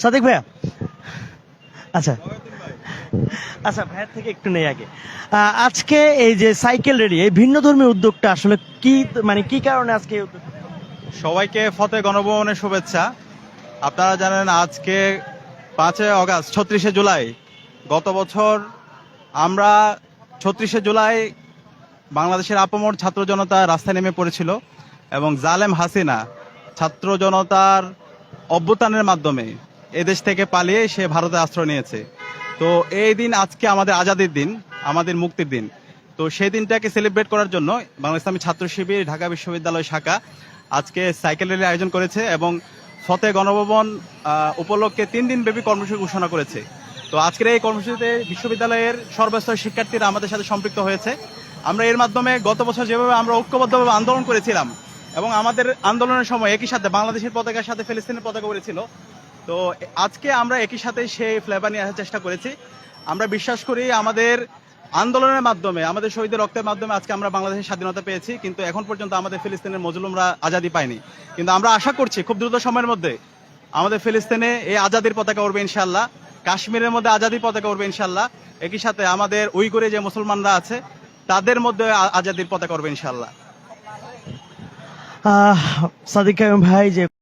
সাদিক ভাইয়া, আচ্ছা আচ্ছা ভাইয়ের থেকে একটু নেই আগে। আজকে এই যে সাইকেল রেডি, এই ভিন্ন ধর্মী উদ্যোগটা আসলে কি, মানে কি কারণে আজকে এই উদ্যোগ? সবাইকে ফতেহ গণভবনের শুভেচ্ছা। আপনারা জানেন আজকে 5ই আগস্ট, 36শে জুলাই। গত বছর আমরা 36শে জুলাই বাংলাদেশের আপামর ছাত্র জনতা রাস্তায় নেমে পড়েছিল এবং জালেম হাসিনা ছাত্র জনতার অভ্যুত্থানের মাধ্যমে এদেশ থেকে পালিয়ে সে ভারতে আশ্রয় নিয়েছে। তো এই দিন আজকে আমাদের আজাদির দিন, আমাদের মুক্তির দিন। তো সেই দিনটাকে সেলিব্রেট করার জন্য বাংলা ইসলামী ছাত্র শিবির ঢাকা বিশ্ববিদ্যালয় শাখা আজকে সাইকেল র্যালির আয়োজন করেছে এবং ফতেহ গণভবন উপলক্ষে 3 দিন ব্যাপী কর্মসূচি ঘোষণা করেছে। তো আজকের এই কর্মসূচিতে বিশ্ববিদ্যালয়ের সর্বস্তরের শিক্ষার্থীরা আমাদের সাথে সম্পৃক্ত হয়েছে। আমরা এর মাধ্যমে গত বছর যেভাবে আমরা ঐক্যবদ্ধভাবে আন্দোলন করেছিলাম এবং আমাদের আন্দোলনের সময় একই সাথে বাংলাদেশের পতাকার সাথে ফিলিস্তিনের পতাকা উড়েছিল, তো আজকে আমরা একই সাথে সেই ফ্লেভার নিয়ে আসার চেষ্টা করেছি। আমরা বিশ্বাস করি আমাদের আন্দোলনের মাধ্যমে, আমাদের শহীদের রক্তের মাধ্যমে আজকে আমরা বাংলাদেশের স্বাধীনতা পেয়েছি, কিন্তু এখন পর্যন্ত আমাদের ফিলিস্তিনের মজলুমরা আজাদি পায়নি। কিন্তু আমরা আশা করছি খুব দ্রুত সময়ের মধ্যে আমাদের ফিলিস্তিনে এই আজাদির পতাকা উড়বে ইনশাল্লাহ, কাশ্মীরের মধ্যে আজাদির পতাকা উড়বে ইনশাল্লাহ, একই সাথে আমাদের উইগুরে যে মুসলমানরা আছে তাদের মধ্যে আজাদির পতাকা উড়বে ইনশাল্লাহ। সাদিক কাইম ভাই যে